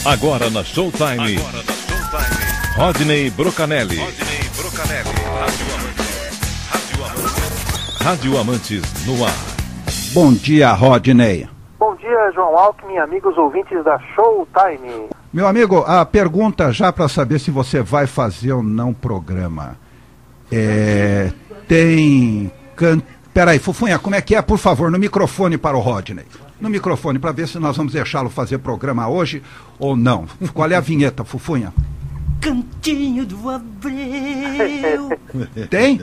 Agora na Showtime, Rodney Brocanelli. Rádio Amantes no ar. Bom dia, Rodney. Bom dia, João Alckmin, amigos ouvintes da Showtime. Meu amigo, a pergunta já para saber se você vai fazer ou não programa. Peraí, Fufunha, como é que é? Por favor, no microfone para o Rodney. No microfone, para ver se nós vamos deixá-lo fazer programa hoje ou não. Qual é a vinheta, Fufunha? Cantinho do Abreu. Tem?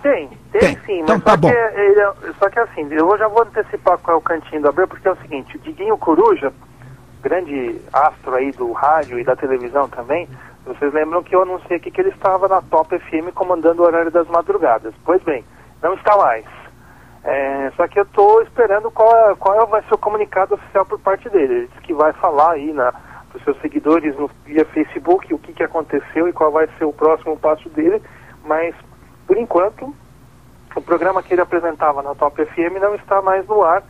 Tem sim, então, mas tá bom. Só que assim, eu já vou antecipar qual é o Cantinho do Abreu, porque é o seguinte, o Diguinho Coruja, grande astro aí do rádio e da televisão também, vocês lembram que eu anunciei aqui que ele estava na Top FM comandando o horário das madrugadas. Pois bem, não está mais. Só que eu estou esperando qual vai ser o comunicado oficial por parte dele. Ele disse que vai falar aí para os seus seguidores via Facebook o que aconteceu e qual vai ser o próximo passo dele, mas por enquanto o programa que ele apresentava na Top FM não está mais no ar.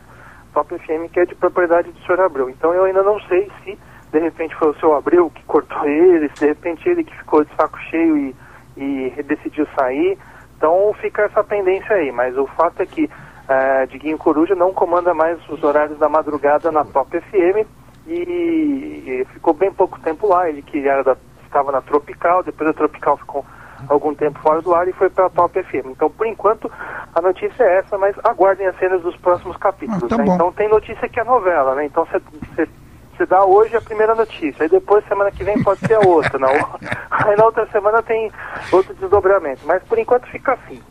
Top FM que é de propriedade do senhor Abreu. Então eu ainda não sei se de repente foi o seu Abreu que cortou ele, se de repente ele que ficou de saco cheio e decidiu sair. Então fica essa pendência aí, mas o fato é que Diguinho Coruja não comanda mais os horários da madrugada na Top FM e ficou bem pouco tempo lá. Ele que estava na Tropical, depois a Tropical ficou algum tempo fora do ar e foi para a Top FM. Então, por enquanto, a notícia é essa, mas aguardem as cenas dos próximos capítulos. Tá né? bom. Então, tem notícia que é novela, né? Então, você dá hoje a primeira notícia, aí depois, semana que vem, pode ser a outra. Não? Aí na outra semana tem outro desdobramento. Mas, por enquanto, fica assim.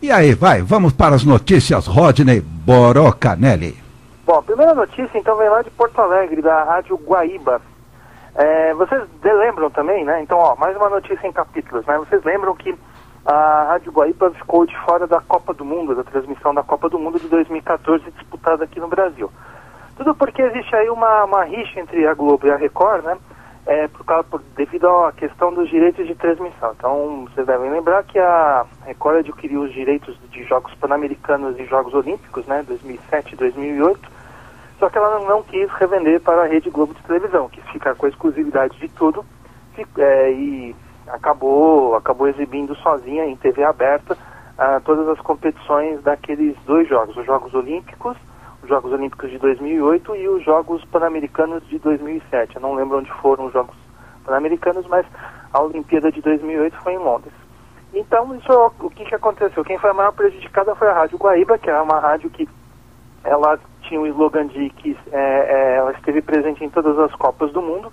E aí, vamos para as notícias, Rodney Brocanelli. Bom, a primeira notícia, então, vem lá de Porto Alegre, da Rádio Guaíba. Vocês lembram também, né? Então, mais uma notícia em capítulos, né? Vocês lembram que a Rádio Guaíba ficou de fora da Copa do Mundo, da transmissão da Copa do Mundo de 2014, disputada aqui no Brasil. Tudo porque existe aí uma rixa entre a Globo e a Record, né? Devido à questão dos direitos de transmissão. Então, vocês devem lembrar que a Record adquiriu os direitos de Jogos Pan-Americanos e Jogos Olímpicos, né? 2007 e 2008. Só que ela não quis revender para a Rede Globo de televisão, quis ficar com a exclusividade de tudo e acabou exibindo sozinha em TV aberta todas as competições daqueles dois jogos, os Jogos Olímpicos de 2008 e os Jogos Pan-Americanos de 2007. Eu não lembro onde foram os Jogos Pan-Americanos, mas a Olimpíada de 2008 foi em Londres. Então, o que aconteceu? Quem foi a maior prejudicada foi a Rádio Guaíba, que é uma rádio que ela tinha o slogan de que ela esteve presente em todas as Copas do Mundo,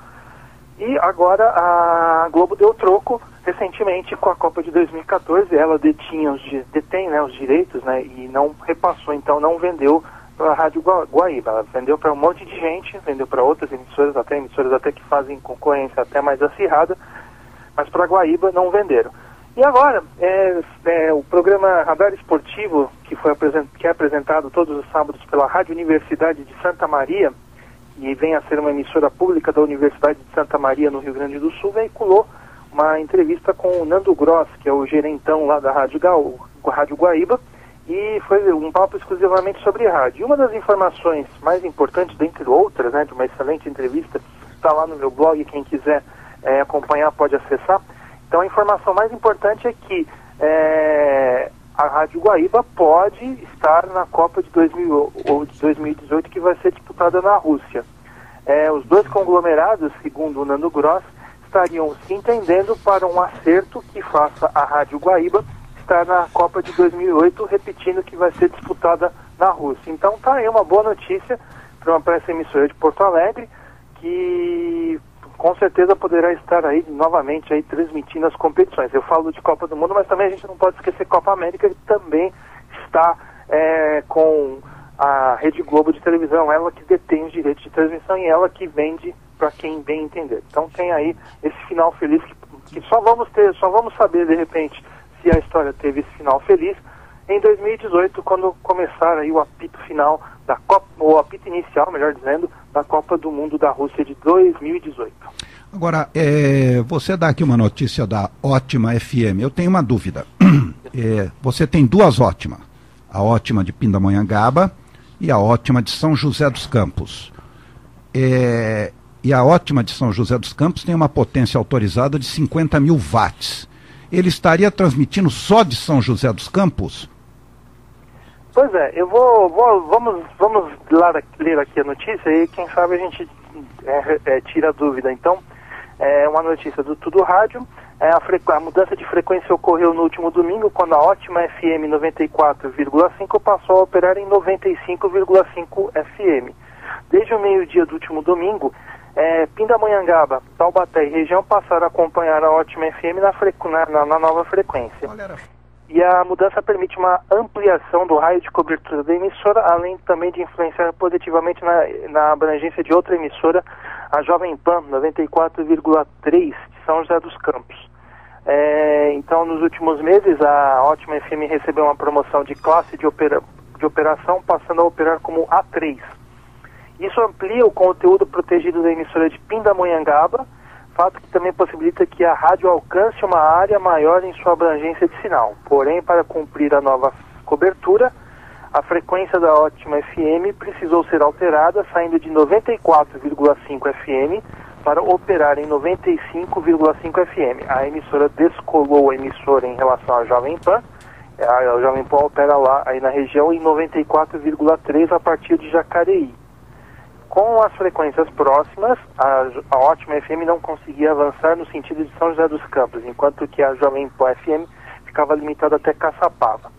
e agora a Globo deu troco recentemente com a Copa de 2014. Ela detém os direitos, né, e não repassou, então não vendeu para a Rádio Guaíba. Ela vendeu para um monte de gente, vendeu para outras emissoras até que fazem concorrência até mais acirrada, mas para a Guaíba não venderam. E agora, o programa Radar Esportivo, que é apresentado todos os sábados pela Rádio Universidade de Santa Maria, e vem a ser uma emissora pública da Universidade de Santa Maria, no Rio Grande do Sul, veiculou uma entrevista com o Nando Gross, que é o gerentão lá da Rádio Guaíba, e foi um papo exclusivamente sobre rádio. E uma das informações mais importantes, dentre outras, né, de uma excelente entrevista, está lá no meu blog, quem quiser acompanhar pode acessar. Então a informação mais importante é que a Rádio Guaíba pode estar na Copa de 2018, que vai ser disputada na Rússia. Os dois conglomerados, segundo o Nando Gross, estariam se entendendo para um acerto que faça a Rádio Guaíba estar na Copa de 2008, repetindo que vai ser disputada na Rússia. Então tá aí uma boa notícia para essa emissora de Porto Alegre, que com certeza poderá estar aí novamente aí transmitindo as competições. Eu falo de Copa do Mundo, mas também a gente não pode esquecer Copa América, que também está com a Rede Globo de televisão, ela que detém os direitos de transmissão e ela que vende para quem bem entender. Então tem aí esse final feliz que só vamos saber de repente se a história teve esse final feliz em 2018, quando começar aí o apito final da Copa, ou apito inicial, melhor dizendo, da Copa do Mundo da Rússia de 2018. Agora, você dá aqui uma notícia da Ótima FM. Eu tenho uma dúvida. Você tem duas Ótima. A Ótima de Pindamonhangaba e a Ótima de São José dos Campos. e a Ótima de São José dos Campos tem uma potência autorizada de 50 mil watts. Ele estaria transmitindo só de São José dos Campos? Pois é, vamos ler aqui a notícia e quem sabe a gente tira a dúvida. Então, é uma notícia do Tudo Rádio. A mudança de frequência ocorreu no último domingo, quando a Ótima FM 94,5 passou a operar em 95,5 FM. Desde o meio-dia do último domingo, Pindamonhangaba, Taubaté e região passaram a acompanhar a Ótima FM na nova frequência. E a mudança permite uma ampliação do raio de cobertura da emissora, além também de influenciar positivamente na abrangência de outra emissora, a Jovem Pan 94,3 de São José dos Campos. Então, nos últimos meses, a Ótima FM recebeu uma promoção de classe de operação, passando a operar como A3. Isso amplia o conteúdo protegido da emissora de Pindamonhangaba, fato que também possibilita que a rádio alcance uma área maior em sua abrangência de sinal. Porém, para cumprir a nova cobertura, a frequência da Ótima FM precisou ser alterada, saindo de 94,5 FM para operar em 95,5 FM. A emissora descolou a emissora em relação à Jovem Pan. A Jovem Pan opera lá aí na região em 94,3 a partir de Jacareí. Com as frequências próximas, a Ótima FM não conseguia avançar no sentido de São José dos Campos, enquanto que a Jovem Pan FM ficava limitada até Caçapava.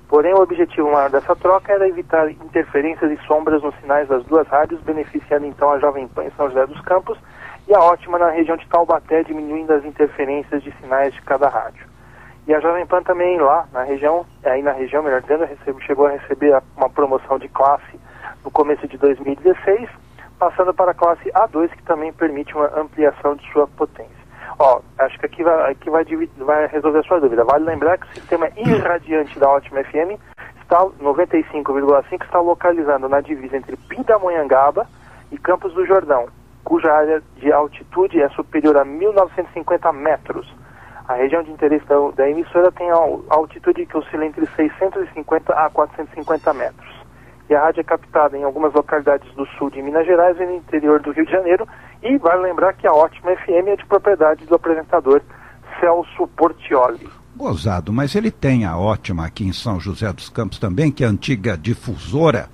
Porém, o objetivo maior dessa troca era evitar interferências e sombras nos sinais das duas rádios, beneficiando então a Jovem Pan em São José dos Campos e a Ótima na região de Taubaté, diminuindo as interferências de sinais de cada rádio. E a Jovem Pan também lá na região, melhor dizendo, chegou a receber uma promoção de classe no começo de 2016, passando para a classe A2, que também permite uma ampliação de sua potência. Acho que aqui vai resolver a sua dúvida. Vale lembrar que o sistema irradiante da Ótima FM, 95,5, está localizado na divisa entre Pindamonhangaba e Campos do Jordão, cuja área de altitude é superior a 1.950 metros. A região de interesse da emissora tem a altitude que oscila entre 650 a 450 metros. E a rádio é captada em algumas localidades do sul de Minas Gerais e no interior do Rio de Janeiro. E vale lembrar que a Ótima FM é de propriedade do apresentador Celso Portioli. Gozado, mas ele tem a Ótima aqui em São José dos Campos também, que é a antiga difusora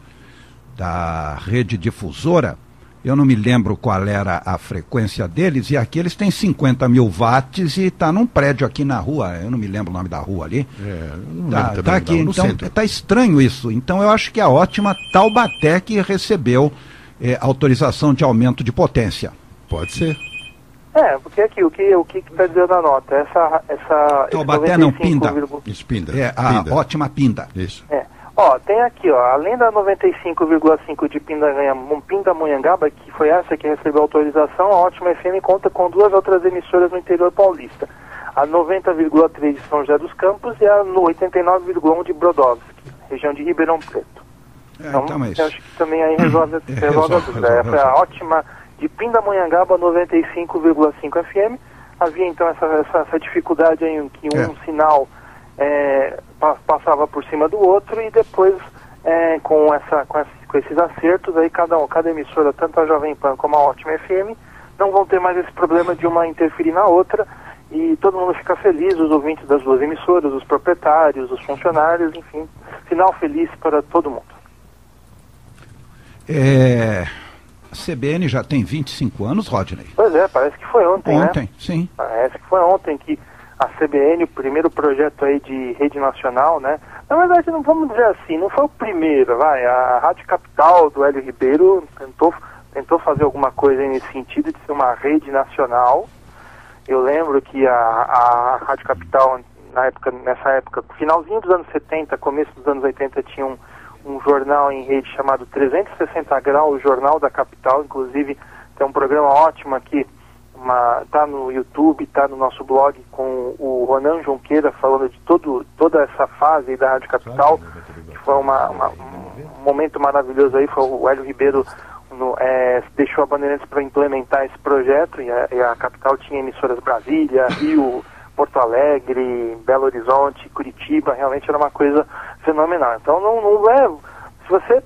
da rede difusora. Eu não me lembro qual era a frequência deles, e aqui eles têm 50 mil watts e está num prédio aqui na rua, eu não me lembro o nome da rua ali. Tá aqui, então está estranho isso. Então eu acho que a Ótima Taubaté que recebeu autorização de aumento de potência. Pode ser. Porque aqui, o que está dizendo a nota? Essa Taubaté não, Pinda. Isso, Pinda. A Ótima Pinda. Isso. Tem aqui, além da 95,5 de Pindamonhangaba, que foi essa que recebeu autorização, a Ótima FM conta com duas outras emissoras no interior paulista. A 90,3 de São José dos Campos e a 89,1 de Brodowski, região de Ribeirão Preto. Então eu acho que também aí resolve a dúvida. A Ótima de Pindamonhangaba 95,5 FM. Havia então essa dificuldade em que um sinal passava por cima do outro, e depois com esses acertos aí cada emissora, tanto a Jovem Pan como a Ótima FM, não vão ter mais esse problema de uma interferir na outra, e todo mundo fica feliz, os ouvintes das duas emissoras, os proprietários, os funcionários, enfim, final feliz para todo mundo. A CBN já tem 25 anos, Rodney? Pois parece que foi ontem, né? Ontem, sim. Parece que foi ontem que a CBN, o primeiro projeto aí de rede nacional, né? Na verdade, não vamos dizer assim, não foi o primeiro, a Rádio Capital do Hélio Ribeiro tentou fazer alguma coisa nesse sentido de ser uma rede nacional. Eu lembro que a Rádio Capital, nessa época, finalzinho dos anos 70, começo dos anos 80, tinha um jornal em rede chamado 360 Graus, o Jornal da Capital. Inclusive tem um programa ótimo aqui, tá no YouTube, tá no nosso blog, com o Ronan Junqueira falando de toda essa fase da Rádio Capital, que foi um momento maravilhoso aí. Foi o Hélio Ribeiro deixou a Bandeirantes para implementar esse projeto, e a Capital tinha emissoras Brasília, Rio, Porto Alegre, Belo Horizonte, Curitiba. Realmente era uma coisa fenomenal. Então não é, se você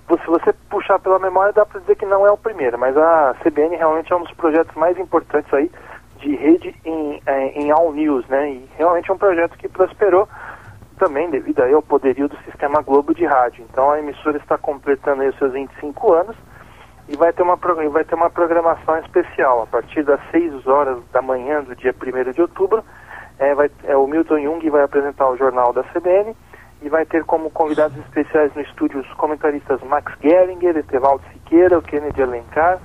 se você puxar pela memória, dá para dizer que não é o primeiro, mas a CBN realmente é um dos projetos mais importantes aí de rede em All News, né? E realmente é um projeto que prosperou também devido aí ao poderio do Sistema Globo de rádio. Então a emissora está completando aí os seus 25 anos e vai ter uma programação especial. A partir das 6 horas da manhã do dia 1º de outubro, o Milton Jung vai apresentar o Jornal da CBN e vai ter como convidados especiais no estúdio os comentaristas Max Geringer, Etevaldo Siqueira, o Kennedy Alencar.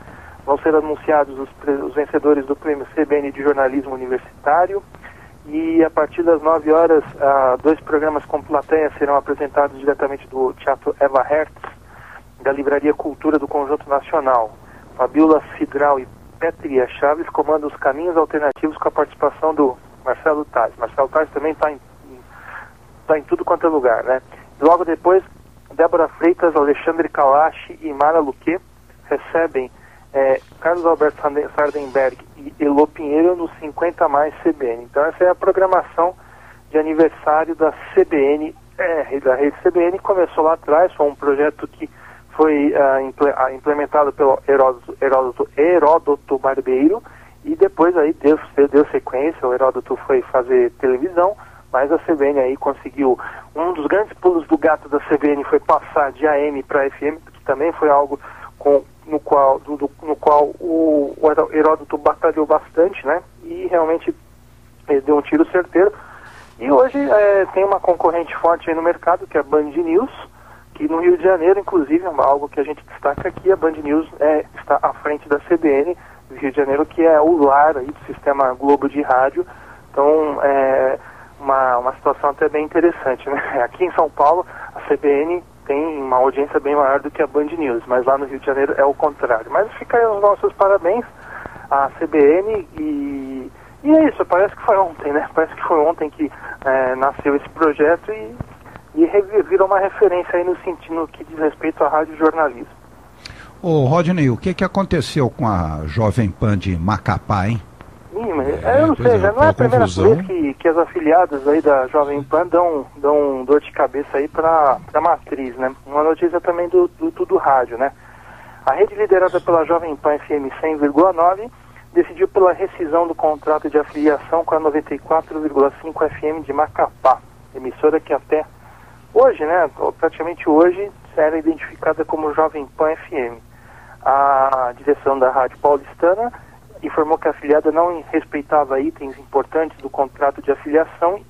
Vão ser anunciados os vencedores do Prêmio CBN de Jornalismo Universitário. E a partir das 9 horas, 2 programas com plateia serão apresentados diretamente do Teatro Eva Hertz, da Livraria Cultura do Conjunto Nacional. Fabiola Cidral e Petria Chaves comandam os caminhos alternativos com a participação do Marcelo Taz. Marcelo Taz também está em tudo quanto é lugar, né? Logo depois, Débora Freitas, Alexandre Kalash e Mara Luque recebem Carlos Alberto Sardenberg e Elô Pinheiro no 50 mais CBN. Então essa é a programação de aniversário da CBN, da rede CBN. Começou lá atrás, foi um projeto que foi implementado pelo Heródoto Barbeiro, e depois aí deu sequência. O Heródoto foi fazer televisão, mas a CBN aí conseguiu. Um dos grandes pulos do gato da CBN foi passar de AM para FM, que também foi algo no qual o Heródoto batalhou bastante, né? E realmente deu um tiro certeiro. E hoje tem uma concorrente forte aí no mercado, que é a Band News, que no Rio de Janeiro, inclusive, algo que a gente destaca aqui, a Band News está à frente da CBN do Rio de Janeiro, que é o lar aí do Sistema Globo de rádio. Então, uma situação até bem interessante, né? Aqui em São Paulo, a CBN tem uma audiência bem maior do que a Band News, mas lá no Rio de Janeiro é o contrário. Mas fica aí os nossos parabéns à CBN e é isso, parece que foi ontem, né? Parece que foi ontem que nasceu esse projeto e virou uma referência aí no sentido que diz respeito à rádio jornalismo. Ô Rodney, o que aconteceu com a Jovem Pan de Macapá, hein? Eu não sei, já não é a primeira vez que as afiliadas aí da Jovem Pan dão dor de cabeça aí para a matriz, né? Uma notícia também do Tudo Rádio, né? A rede liderada pela Jovem Pan FM 100,9 decidiu pela rescisão do contrato de afiliação com a 94,5 FM de Macapá, emissora que até hoje, né, praticamente hoje, era identificada como Jovem Pan FM. A direção da Rádio Paulistana informou que a afiliada não respeitava itens importantes do contrato de afiliação,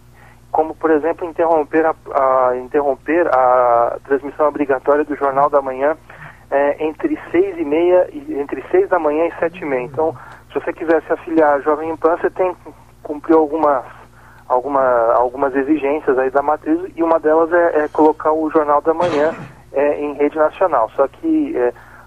como, por exemplo, interromper a transmissão obrigatória do Jornal da Manhã entre 6 da manhã e 7h30. Então, se você quiser se afiliar à Jovem Pan, você tem que cumprir algumas exigências aí da matriz, e uma delas é colocar o Jornal da Manhã em rede nacional. Só que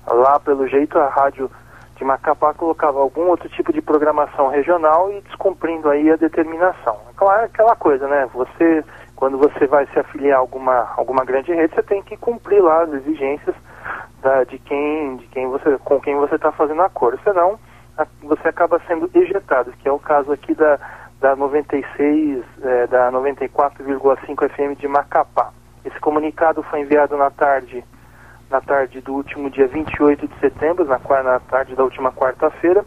lá, pelo jeito, a rádio de Macapá colocava algum outro tipo de programação regional e descumprindo aí a determinação. Claro, é aquela coisa, né? Quando você vai se afiliar a alguma grande rede, você tem que cumprir lá as exigências com quem você está fazendo acordo. Senão, você acaba sendo ejetado, que é o caso aqui da 94,5 FM de Macapá. Esse comunicado foi enviado na tarde do último dia 28 de setembro, na tarde da última quarta-feira,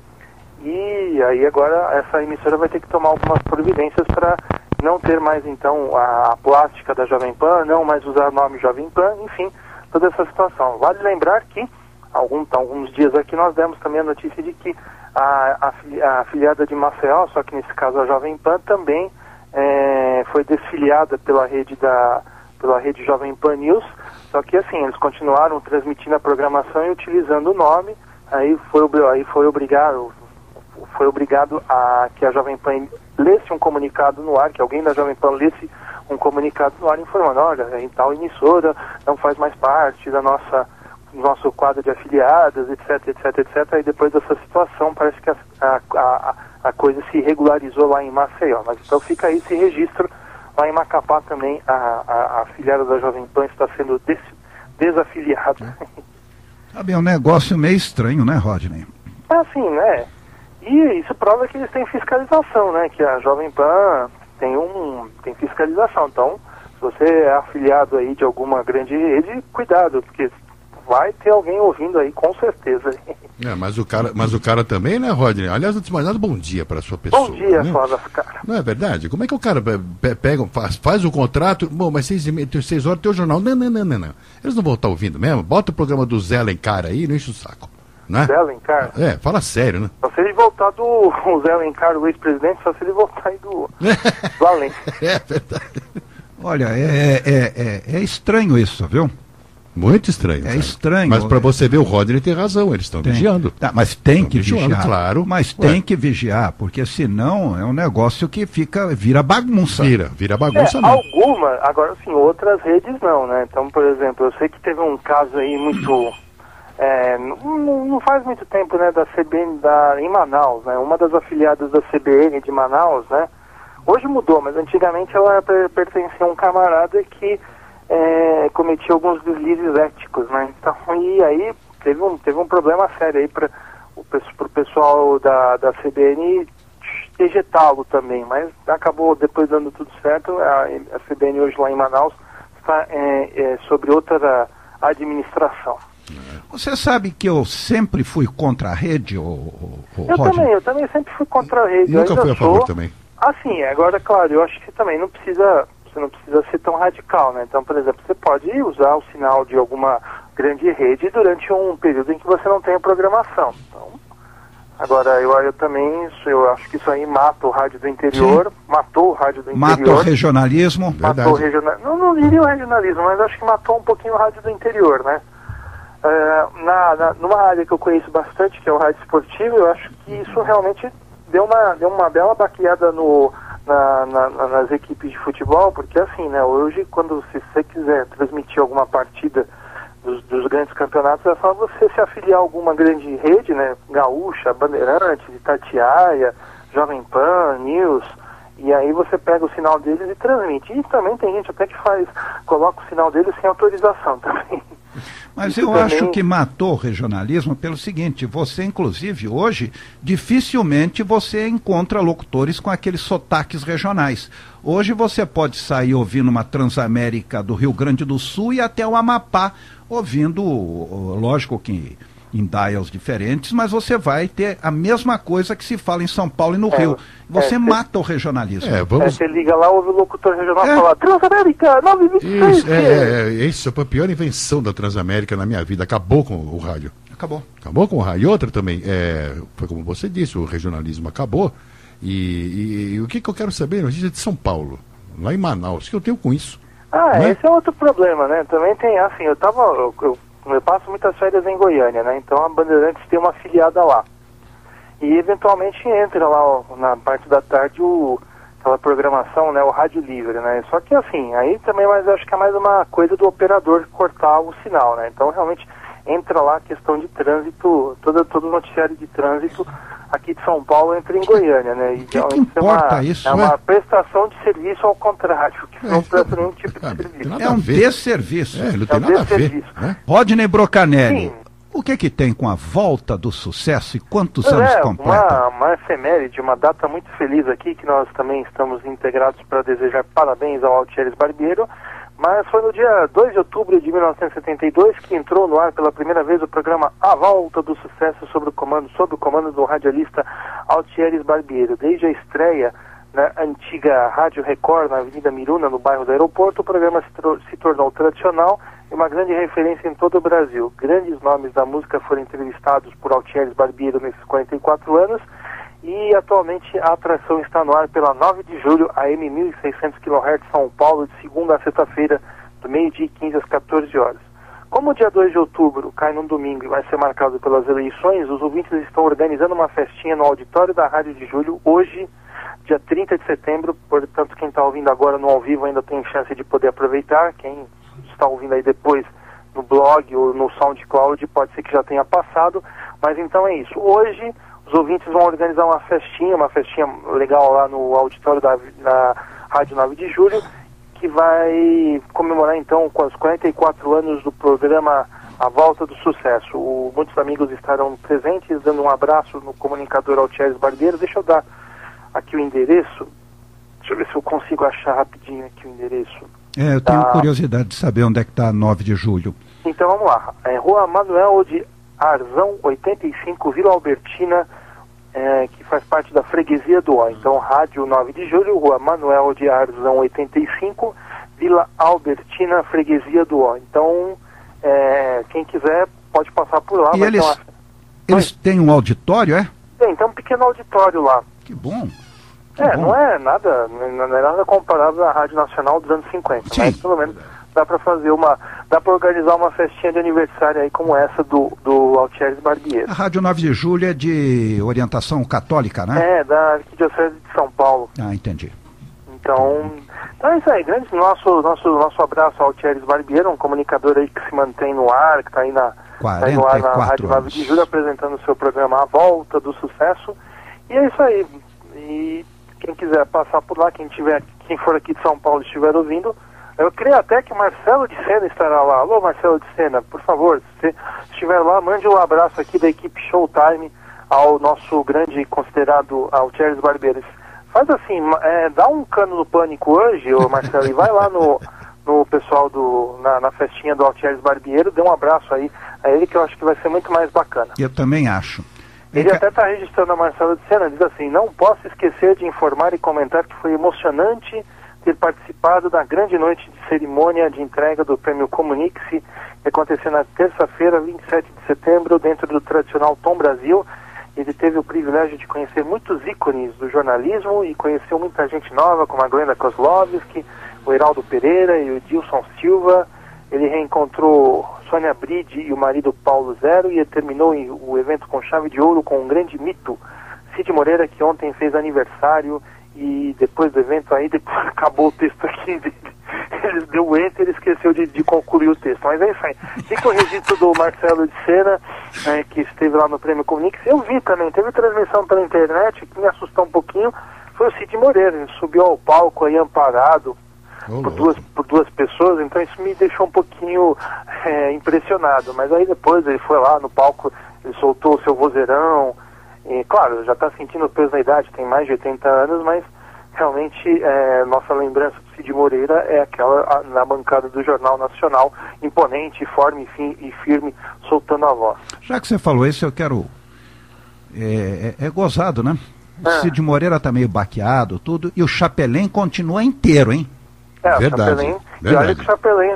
e aí agora essa emissora vai ter que tomar algumas providências para não ter mais então a plástica da Jovem Pan, não mais usar o nome Jovem Pan, enfim, toda essa situação. Vale lembrar que alguns dias aqui nós demos também a notícia de que a afiliada de Maceió, só que nesse caso a Jovem Pan, também foi desfiliada pela rede Jovem Pan News, só que assim, eles continuaram transmitindo a programação e utilizando o nome, aí foi obrigado a que a Jovem Pan lesse um comunicado no ar, que alguém da Jovem Pan lesse um comunicado no ar informando, olha, em tal emissora não faz mais parte do nosso quadro de afiliadas, etc, etc, etc. E depois dessa situação parece que a coisa se regularizou lá em Maceió, mas então fica aí esse registro. Lá em Macapá também a afiliada da Jovem Pan está sendo desafiliada. É um negócio meio estranho, né, Rodney? Assim, né? E isso prova que eles têm fiscalização, né? Que a Jovem Pan tem fiscalização. Então, se você é afiliado aí de alguma grande rede, cuidado, porque vai ter alguém ouvindo aí, com certeza. Mas o cara também, né, Rodney? Aliás, antes de mais nada, bom dia para a sua pessoa. Bom dia, né? Flávio, cara. Não é verdade? Como é que o cara pega, faz o contrato, bom, mas 6 horas tem o jornal. Não. Eles não vão estar ouvindo mesmo? Bota o programa do Zé Alencar aí, não enche o saco. Né? Zé Alencar? Fala sério, né? Só se ele voltar o Zé Alencar, o ex-presidente, só se ele voltar aí do além. É verdade. Olha, é estranho isso, viu? Muito estranho. É estranho. Mas para você ver, o Rodney tem razão, eles estão vigiando. Tá, mas tem que vigiar. Claro. Mas tem que vigiar, porque senão é um negócio que vira bagunça. Vira bagunça mesmo. Alguma, agora sim, outras redes não, né? Então, por exemplo, eu sei que teve um caso aí muito... não faz muito tempo, né, da CBN em Manaus, né? Uma das afiliadas da CBN de Manaus, né? Hoje mudou, mas antigamente ela pertencia a um camarada que cometia alguns deslizes éticos, né? Então, e aí teve um problema sério aí para o pessoal da CBN ejetá-lo também, mas acabou depois dando tudo certo. A CBN hoje lá em Manaus está sobre outra administração. Você sabe que eu sempre fui contra a rede, Eu também sempre fui contra a rede. Nunca fui a favor também. Assim, agora, claro, eu acho que também você não precisa ser tão radical, né? Então, por exemplo, você pode usar o sinal de alguma grande rede durante um período em que você não tenha programação. Então, agora, eu também, eu acho que isso aí mata o rádio do interior, matou o rádio do interior. Mata o regionalismo. Matou o regionalismo. Não diria o regionalismo, mas acho que matou um pouquinho o rádio do interior, né? Numa área que eu conheço bastante, que é o rádio esportivo, eu acho que isso realmente deu uma bela baqueada nas equipes de futebol, porque assim, né, hoje quando você quiser transmitir alguma partida dos grandes campeonatos, é só você se afiliar a alguma grande rede, né, Gaúcha, Bandeirantes, Itatiaia, Jovem Pan, News, e aí você pega o sinal deles e transmite. E também tem gente até que coloca o sinal deles sem autorização também. Mas eu acho que matou o regionalismo pelo seguinte, você inclusive hoje, dificilmente você encontra locutores com aqueles sotaques regionais. Hoje você pode sair ouvindo uma Transamérica do Rio Grande do Sul e até o Amapá, ouvindo, lógico que em dials diferentes, mas você vai ter a mesma coisa que se fala em São Paulo e no Rio. Você mata o regionalismo. Você liga lá, ouve o locutor regional falar Transamérica, 926. Isso foi a pior invenção da Transamérica na minha vida. Acabou com o rádio. Acabou com o rádio. E outra também, foi como você disse, o regionalismo acabou. E o que eu quero saber, notícia de São Paulo, lá em Manaus, o que eu tenho com isso? Esse é outro problema, né? Também tem, assim, eu passo muitas férias em Goiânia, né? Então a Bandeirantes tem uma afiliada lá. E eventualmente entra lá na parte da tarde aquela programação, né? O Rádio Livre, né? Só que assim, aí também acho que é mais uma coisa do operador cortar o sinal, né? Então realmente entra lá a questão de trânsito, todo noticiário de trânsito aqui de São Paulo entra em Goiânia, né? E que importa isso? É uma prestação de serviço ao contrário, que não presta nenhum tipo de serviço. É um desserviço. Não tem nada a ver. Né? Rodney Brocanelli, Sim. o que tem com a volta do sucesso e quantos anos completa? Uma efeméride, uma data muito feliz aqui, que nós também estamos integrados para desejar parabéns ao Altieres Barbiero, mas foi no dia 2 de outubro de 1972 que entrou no ar pela primeira vez o programa A Volta do Sucesso sob o comando do radialista Altieres Barbiero. Desde a estreia na antiga Rádio Record, na Avenida Miruna, no bairro do Aeroporto, o programa se tornou tradicional e uma grande referência em todo o Brasil. Grandes nomes da música foram entrevistados por Altieres Barbiero nesses 44 anos, e atualmente a atração está no ar pela 9 de julho, AM 1600 kHz São Paulo, de segunda a sexta-feira, do meio-dia e 15 às 14 horas. Como o dia 2 de outubro cai num domingo e vai ser marcado pelas eleições, os ouvintes estão organizando uma festinha no auditório da Rádio de Julho, hoje, dia 30 de setembro, portanto quem está ouvindo agora no ao vivo ainda tem chance de poder aproveitar, quem está ouvindo aí depois no blog ou no SoundCloud pode ser que já tenha passado, mas então é isso. Hoje os ouvintes vão organizar uma festinha legal lá no auditório da Rádio 9 de Julho, que vai comemorar então com os 44 anos do programa A Volta do Sucesso. Muitos amigos estarão presentes, dando um abraço no comunicador Altieres Barbiero. Deixa eu dar aqui o endereço, deixa eu ver se eu consigo achar rapidinho aqui o endereço. Eu tenho curiosidade de saber onde é que está 9 de julho. Então vamos lá. Rua Manuel de Arzão, 85, Vila Albertina, que faz parte da freguesia do Ó. Então, Rádio 9 de julho, Rua Manuel de Arzão, 85, Vila Albertina, freguesia do Ó. Então, quem quiser pode passar por lá. E eles têm um auditório, é? Tem um pequeno auditório lá. Que bom. Não é nada comparável à Rádio Nacional dos anos 50, Sim. Mas pelo menos dá para organizar uma festinha de aniversário aí como essa do Altieri Barbieri. A Rádio 9 de julho é de orientação católica, né? Da Arquidiocese de São Paulo. Entendi. Então é isso aí, grande nosso abraço ao Altieri Barbieri, um comunicador aí que se mantém no ar, que está aí no ar na Rádio 9 de julho, apresentando o seu programa A Volta do Sucesso. E é isso aí. E quem quiser passar por lá, quem for aqui de São Paulo e estiver ouvindo, eu creio até que Marcelo de Sena estará lá. Alô, Marcelo de Sena, por favor, se estiver lá, mande um abraço aqui da equipe Showtime ao nosso grande considerado Altieri Barbieri. Faz assim, dá um cano no pânico hoje, ô Marcelo, e vai lá no pessoal na festinha do Altieri Barbieri, dê um abraço aí a ele, que eu acho que vai ser muito mais bacana. Eu também acho. Ele até está registrando a Marcelo de Sena, diz assim: não posso esquecer de informar e comentar que foi emocionante ter participado da grande noite de cerimônia de entrega do Prêmio Comunique-se, que aconteceu na terça-feira, 27 de setembro, dentro do tradicional Tom Brasil. Ele teve o privilégio de conhecer muitos ícones do jornalismo e conheceu muita gente nova, como a Glenda Kozlovski, o Heraldo Pereira e o Edilson Silva. Ele reencontrou Sônia Bride e o marido Paulo Zero e terminou o evento com chave de ouro com um grande mito, Cid Moreira, que ontem fez aniversário. E depois do evento aí, depois acabou o texto aqui, ele deu o enter e esqueceu de concluir o texto. Mas é isso aí. Fica o registro do Marcelo de Sena, que esteve lá no Prêmio Comunique-se. Eu vi também, teve transmissão pela internet, que me assustou um pouquinho, foi o Cid Moreira. Ele subiu ao palco aí amparado por duas pessoas, então isso me deixou um pouquinho impressionado. Mas aí depois ele foi lá no palco, ele soltou o seu vozeirão. E, claro, já está sentindo o peso da idade, tem mais de 80 anos, mas realmente nossa lembrança do Cid Moreira é aquela na bancada do Jornal Nacional, imponente, forte e firme, soltando a voz. Já que você falou isso, eu quero... É gozado, né? O Cid Moreira está meio baqueado, tudo, e o Chapelin continua inteiro, hein? Verdade. O Chapelin, e olha que o Chapelin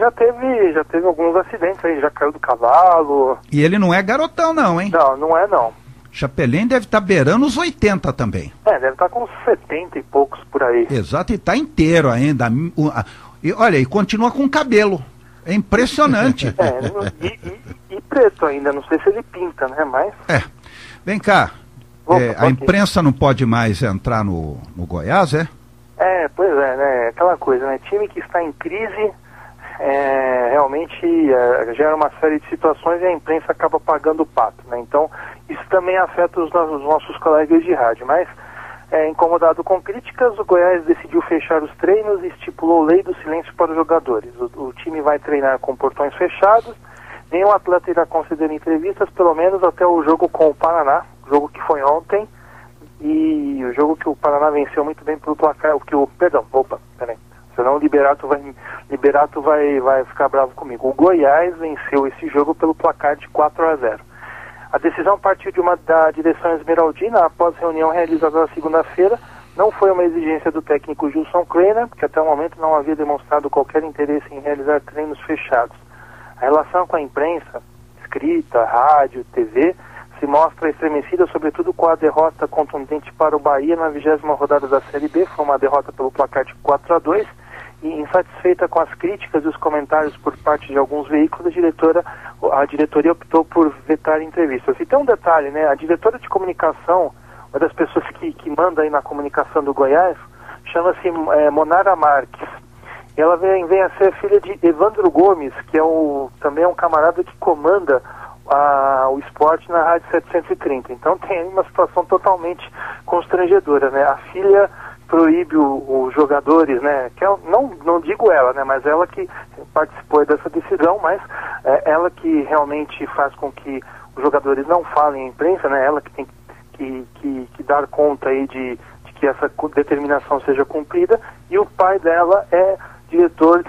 já teve alguns acidentes aí, já caiu do cavalo. E ele não é garotão não, hein? Não é não. Chapelin deve estar beirando os 80 também. Deve estar com uns 70 e poucos por aí. Exato, e está inteiro ainda. E olha, e continua com cabelo. É impressionante. E preto ainda, não sei se ele pinta, né? Mas... Vem cá, a imprensa não pode mais entrar no Goiás, é? Pois é, né? Aquela coisa, né? Time que está em crise... realmente gera uma série de situações e a imprensa acaba pagando o pato, né? Então isso também afeta os nossos colegas de rádio, mas incomodado com críticas, o Goiás decidiu fechar os treinos e estipulou lei do silêncio para os jogadores. O time vai treinar com portões fechados, nenhum atleta irá conceder entrevistas, pelo menos até o jogo com o Paraná, jogo que foi ontem, e o jogo que o Paraná venceu muito bem pelo placar, senão o Liberato vai ficar bravo comigo. O Goiás venceu esse jogo pelo placar de 4-0. A decisão partiu da direção esmeraldina após reunião realizada na segunda-feira. Não foi uma exigência do técnico Gilson Kleiner, que até o momento não havia demonstrado qualquer interesse em realizar treinos fechados. A relação com a imprensa, escrita, rádio, TV, se mostra estremecida, sobretudo com a derrota contundente para o Bahia na 20ª rodada da Série B. Foi uma derrota pelo placar de 4-2. E insatisfeita com as críticas e os comentários por parte de alguns veículos, a diretoria optou por vetar entrevistas. E tem um detalhe, né? A diretora de comunicação, uma das pessoas que manda aí na comunicação do Goiás, chama-se Monara Marques. E ela vem a ser filha de Evandro Gomes, que também é um camarada que comanda o esporte na Rádio 730. Então tem uma situação totalmente constrangedora, né? A filha proíbe os jogadores, né? Que não digo ela, né? Mas ela que participou dessa decisão, mas ela que realmente faz com que os jogadores não falem à imprensa, né? Ela que tem que dar conta aí de que essa determinação seja cumprida, e o pai dela é diretor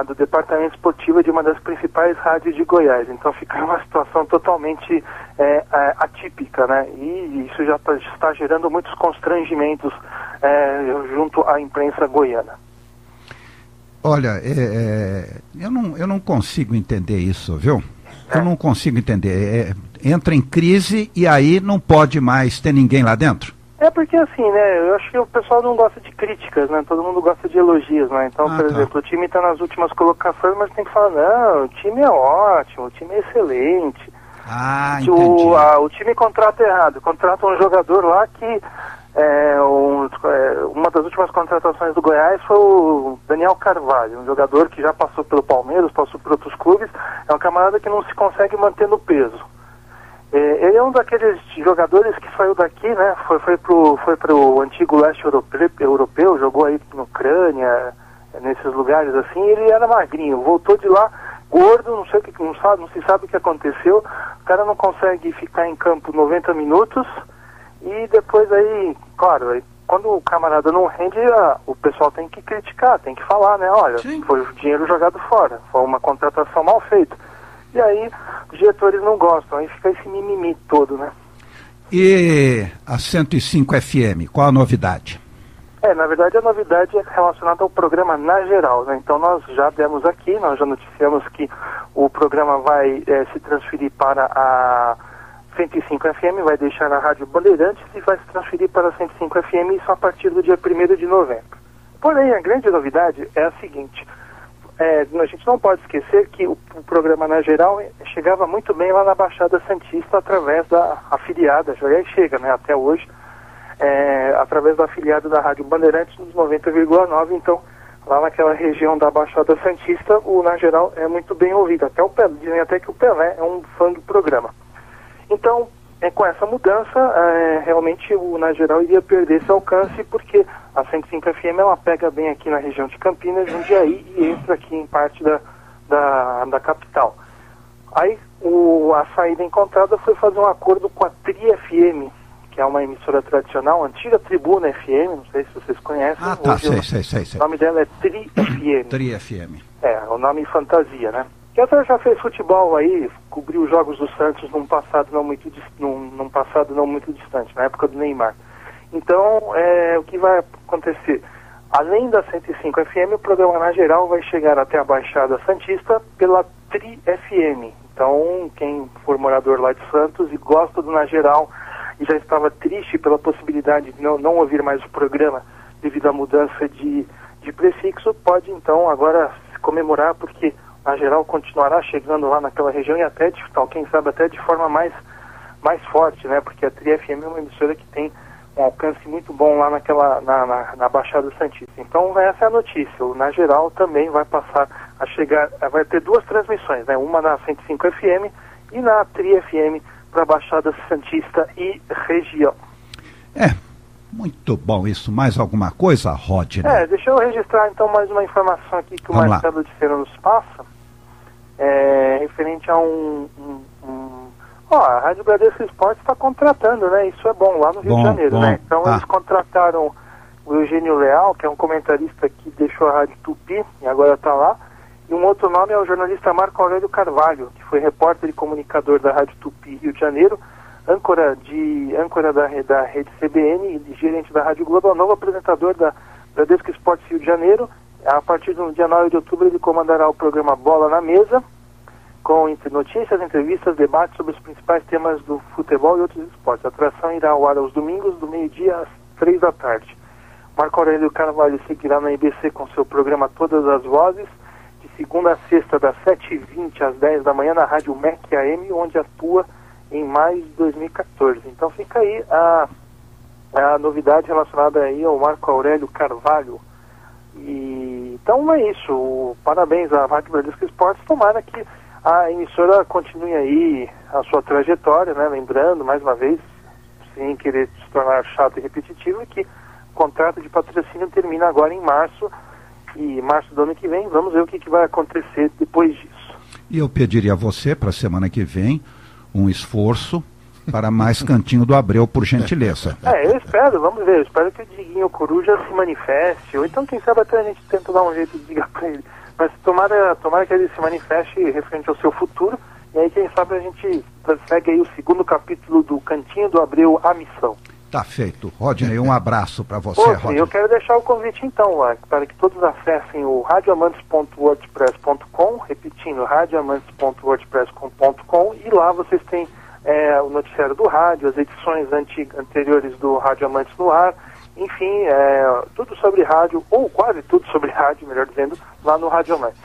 do departamento esportivo de uma das principais rádios de Goiás. Então fica uma situação totalmente atípica, né? E isso já está gerando muitos constrangimentos junto à imprensa goiana. Olha, eu não consigo entender isso, viu? Eu não consigo entender. Entra em crise e aí não pode mais ter ninguém lá dentro? É porque assim, né, eu acho que o pessoal não gosta de críticas, né, todo mundo gosta de elogios, né, então, por exemplo, o time está nas últimas colocações, mas tem que falar, não, o time é ótimo, o time é excelente. Entendi. O time contrata errado, contrata um jogador lá que, uma das últimas contratações do Goiás foi o Daniel Carvalho, um jogador que já passou pelo Palmeiras, passou por outros clubes, é um camarada que não se consegue manter no peso. Ele é um daqueles jogadores que saiu daqui, né? Foi pro antigo leste europeu, jogou aí na Ucrânia, nesses lugares assim. Ele era magrinho, voltou de lá gordo, não sei o que, não se sabe o que aconteceu. O cara não consegue ficar em campo 90 minutos e depois aí, claro, quando o camarada não rende, o pessoal tem que criticar, tem que falar, né? Olha, foi dinheiro jogado fora, foi uma contratação mal feita. E aí os diretores não gostam, aí fica esse mimimi todo, né? E a 105 FM, qual a novidade? Na verdade a novidade é relacionada ao programa Na Geral, né? Então nós já demos aqui, nós já noticiamos que o programa vai se transferir para a 105 FM, vai deixar a Rádio Bandeirantes e vai se transferir para a 105 FM, isso a partir do dia 1º de novembro. Porém, a grande novidade é a seguinte... a gente não pode esquecer que o programa Na Geral chegava muito bem lá na Baixada Santista através da afiliada, já chega, né, até hoje, através da afiliada da Rádio Bandeirantes nos 90,9, então lá naquela região da Baixada Santista o Na Geral é muito bem ouvido, dizem até que o Pelé é um fã do programa. Então, com essa mudança, realmente o Na Geral iria perder esse alcance, porque a 105 FM ela pega bem aqui na região de Campinas, Jundiaí, e entra aqui em parte da capital. Aí a saída encontrada foi fazer um acordo com a Tri FM, que é uma emissora tradicional, antiga Tribuna FM, não sei se vocês conhecem. Sei. O nome dela é Tri FM. Tri FM. O nome fantasia, né? Que até já fez futebol aí, cobriu os jogos do Santos num passado não muito distante, na época do Neymar. Então, o que vai acontecer? Além da 105 FM, o programa Na Geral vai chegar até a Baixada Santista pela Tri FM. Então, quem for morador lá de Santos e gosta do Na Geral e já estava triste pela possibilidade de não ouvir mais o programa devido à mudança de prefixo, pode então agora comemorar, porque Na Geral continuará chegando lá naquela região e até, quem sabe, até de forma mais forte, né? Porque a Tri FM é uma emissora que tem um alcance muito bom lá na Baixada Santista. Então essa é a notícia. O Na Geral também vai passar a chegar, vai ter duas transmissões, né? Uma na 105 FM e na Tri FM para a Baixada Santista e região. Muito bom isso. Mais alguma coisa, Rodney? Deixa eu registrar então mais uma informação aqui que o Marcelo de Cera nos passa, referente a a Rádio Bradesco Esportes está contratando, né? Isso é bom, lá no Rio de Janeiro, né? Então eles contrataram o Eugênio Leal, que é um comentarista que deixou a Rádio Tupi e agora está lá. E um outro nome é o jornalista Marco Aurélio Carvalho, que foi repórter e comunicador da Rádio Tupi Rio de Janeiro, âncora da rede CBN e gerente da Rádio Globo, é o novo apresentador da Bradesco Esportes Rio de Janeiro. A partir do dia 9 de outubro ele comandará o programa Bola na Mesa, com notícias, entrevistas, debates sobre os principais temas do futebol e outros esportes. A atração irá ao ar aos domingos, do meio-dia às 3 da tarde. Marco Aurélio Carvalho seguirá na IBC com seu programa Todas as Vozes, de segunda a sexta, das 7h20 às 10 da manhã, na Rádio MEC AM, onde atua em maio de 2014. Então fica aí a novidade relacionada aí ao Marco Aurélio Carvalho. Então é isso. Parabéns à Rádio Bradesco Esportes. Tomara que a emissora continue aí a sua trajetória, né? Lembrando, mais uma vez, sem querer se tornar chato e repetitivo, que o contrato de patrocínio termina agora em março, e março do ano que vem. Vamos ver o que vai acontecer depois disso. E eu pediria a você, para a semana que vem, um esforço para mais Cantinho do Abreu, por gentileza. Eu espero, vamos ver, eu espero que o Diguinho Coruja se manifeste, ou então quem sabe até a gente tenta dar um jeito de ligar para ele. Mas tomara que ele se manifeste referente ao seu futuro, e aí quem sabe a gente segue aí o segundo capítulo do Cantinho do Abreu, A Missão. Tá feito. Rodney, um abraço para você, Rodney. Eu quero deixar o convite então, para que todos acessem o radioamantes.wordpress.com, repetindo, radioamantes.wordpress.com, e lá vocês têm o noticiário do rádio, as edições anteriores do Rádio Amantes no Ar, enfim, tudo sobre rádio, ou quase tudo sobre rádio, melhor dizendo, lá no Rádio Amantes.